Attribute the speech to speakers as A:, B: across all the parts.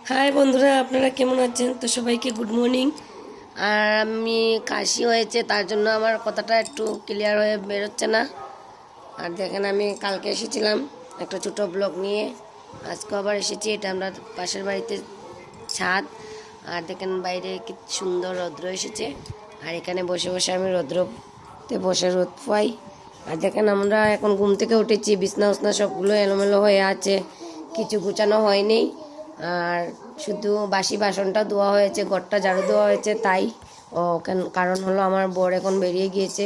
A: High বন্ধুরা, আপনারা কেমন আছেন? তো সবাইকে গুড মর্নিং। আর আমি কাশি হয়েছে, তার জন্য আমার কথাটা একটু ক্লিয়ার হয়ে বেরোচ্ছে না। আর দেখেন, আমি কালকে এসেছিলাম একটা ছোটো ব্লগ নিয়ে, আজকে আবার এসেছি। এটা আমরা পাশের বাড়িতে ছাদ। আর দেখেন বাইরে কি সুন্দর রৌদ্র এসেছে। আর এখানে বসে বসে আমি রৌদ্রতে বসে রোদ পাই। আর দেখেন, আমরা এখন ঘুম থেকে উঠেছি, বিছনা উছনা সবগুলো এলোমেলো হয়ে আছে, কিছু গুছানো হয়নি। আর শুধু বাসি বাসনটা ধোয়া হয়েছে, ঘরটা ঝাড়ু দেওয়া হয়েছে। তাই কারণ হলো আমার বর এখন বেরিয়ে গিয়েছে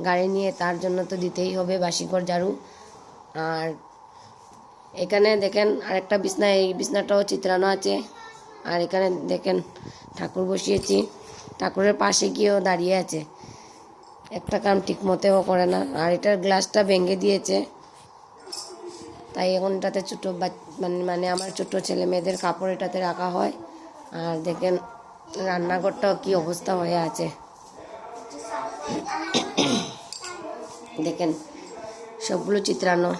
A: গাড়ি নিয়ে, তার জন্য তো দিতেই হবে বাসি ঘর ঝাড়ু। আর এখানে দেখেন আরেকটা বিছনা, এই বিছনাটাও চিত্রানো আছে। আর এখানে দেখেন ঠাকুর বসিয়েছি, ঠাকুরের পাশে গিয়েও দাঁড়িয়ে আছে, একটা কাম ঠিক মতেও করে না। আর এটার গ্লাসটা ভেঙে দিয়েছে, তাই এখন এটাতে ছোটো মানে আমার ছোটো ছেলে মেয়েদের কাপড় এটাতে রাখা হয়। আর দেখেন রান্নাঘরটাও কি অবস্থা হয়ে আছে, দেখেন সবগুলো চিত্রানো।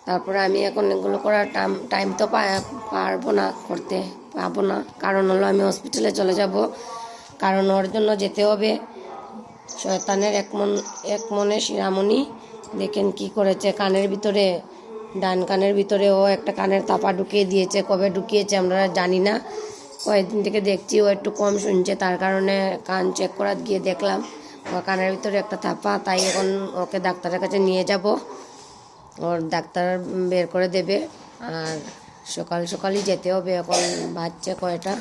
A: তারপরে আমি এখন এগুলো করার টাইম তো পারবো না, করতে পাবো না। কারণ হলো আমি হসপিটালে চলে যাব, কারণ ওর জন্য যেতে হবে। শয়তানের এক মনে শিরামণি। দেখেন কি করেছে, কানের ভিতরে, ডান কানের ভিতরে ও একটা কানের তাপা ঢুকিয়ে দিয়েছে। কবে ঢুকিয়েছে আমরা জানি না, কয়েকদিন থেকে দেখছি ও একটু কম শুনছে, তার কারণে কান চেক করার গিয়ে দেখলাম ও কানের ভিতরে একটা তাপা। তাই এখন ওকে ডাক্তারের কাছে নিয়ে যাব, ওর ডাক্তার বের করে দেবে। আর সকাল সকালই যেতে হবে, এখন বাজছে কয়টা,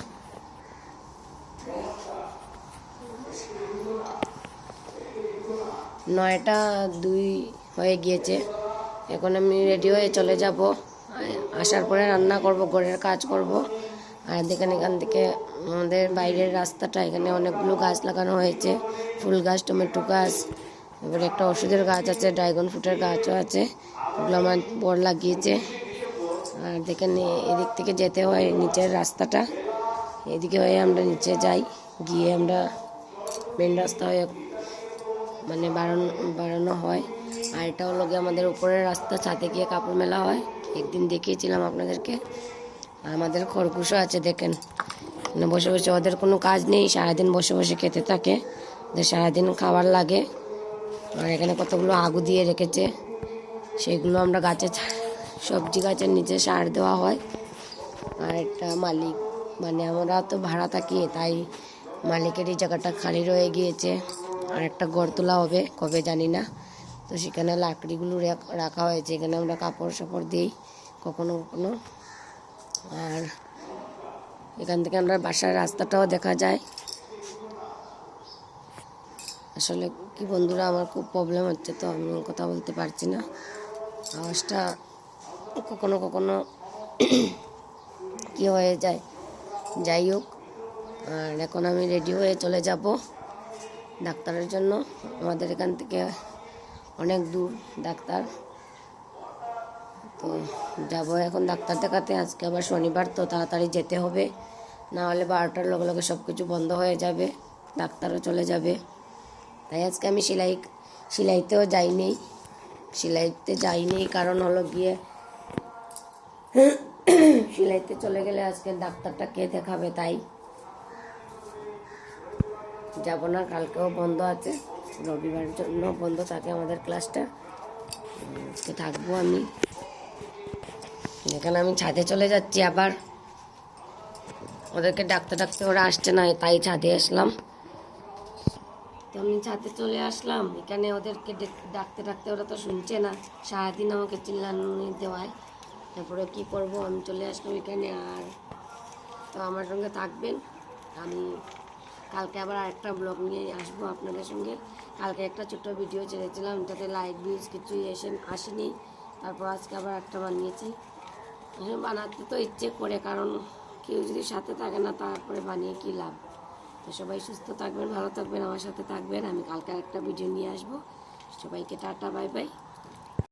A: 9:02 হয়ে গিয়েছে। এখন আমি রেডি হয়ে চলে যাব, আসার পরে রান্না করব, ঘরের কাজ করব। আর দেখেন এখান থেকে আমাদের বাইরের রাস্তাটা, এখানে অনেকগুলো গাছ লাগানো হয়েছে, ফুল গাছ, টমেটো গাছ, এবারে একটা ওষুধের গাছ আছে, ড্রাগন ফ্রুটের গাছও আছে, ওগুলো আমার বর লাগিয়েছে। আর দেখেন এদিক থেকে যেতে হয় নিচের রাস্তাটা, এদিকে হয়ে আমরা নিচে যাই, গিয়ে আমরা মেন রাস্তা হয়ে মানে বাড়ানো হয়। আর এটা হলো গিয়ে আমাদের উপরের রাস্তা, ছাদে গিয়ে কাপড় মেলা হয়, একদিন দেখিয়েছিলাম আপনাদেরকে। আমাদের খরগোশও আছে, দেখেন মানে বসে বসে, ওদের কোনো কাজ নেই, সারাদিন বসে বসে খেতে থাকে, ওদের সারাদিন খাবার লাগে। আর এখানে কতগুলো আগু দিয়ে রেখেছে, সেগুলো আমরা সবজি গাছের নিচে সার দেওয়া হয়। আর একটা মালিক, মানে আমরা তো ভাড়া থাকি, তাই মালিকের এই জায়গাটা খালি রয়ে গিয়েছে। আর একটা ঘর তোলা হবে কবে জানি না, তো সেখানে লাকড়িগুলো রাখা হয়েছে, এখানে আমরা কাপড় সাপড় দিই কখনো কখনো। আর এখান থেকে আমরা বাসার রাস্তাটাও দেখা যায়। আসলে কি বন্ধুরা, আমার খুব প্রবলেম হচ্ছে, তো আমি কথা বলতে পারছি না, আওয়াজটা কখনো কখনো কি হয়ে যায়। যাই হোক, আর এখন আমি রেডি হয়ে চলে যাব ডাক্তারের জন্য। আমাদের এখান থেকে অনেক দূর ডাক্তার, তো যাব এখন ডাক্তার দেখাতে। আজকে আবার শনিবার, তো তাড়াতাড়ি যেতে হবে, না হলে 12টার লগে লগে সব কিছু বন্ধ হয়ে যাবে, ডাক্তারও চলে যাবে। তাই আজকে আমি সিলাইতে যাইনি, কারণ হলো গিয়ে সিলাইতে চলে গেলে আজকে ডাক্তারটা কে দেখাবে, তাই যাব না। কালকেও বন্ধ আছে, রবিবার জন্য বন্ধ থাকে আমাদের ক্লাসটা, তো থাকবো আমি। এখানে আমি ছাদে চলে যাচ্ছি, আবার ওদেরকে ডাকতে ওরা আসছে না, তাই ছাদে আসলাম। তো আমি ছাদে চলে আসলাম, এখানে ওদেরকে ডাকতে ওরা তো শুনছে না, সারাদিন আমাকে চিল্লানো দেওয়ায়। তারপরে কি করব, আমি চলে আসলাম এখানে। আর তো আমার সঙ্গে থাকবেন, আমি কালকে আবার আরেকটা ব্লগ নিয়ে আসবো আপনাদের সঙ্গে। কালকে একটা ছোট্ট ভিডিও ছেড়েছিলাম, এটাতে লাইক ভিউজ কিছুই আসেনি, তারপর আজকে আবার একটা বানিয়েছি। বানাতে তো ইচ্ছে করে, কারণ কেউ যদি সাথে থাকে না, তারপরে বানিয়ে কী লাভ। তো সবাই সুস্থ থাকবেন, ভালো থাকবেন, আমার সাথে থাকবেন। আমি কালকে একটা ভিডিও নিয়ে আসবো। সবাইকে টাটা, বাই বাই।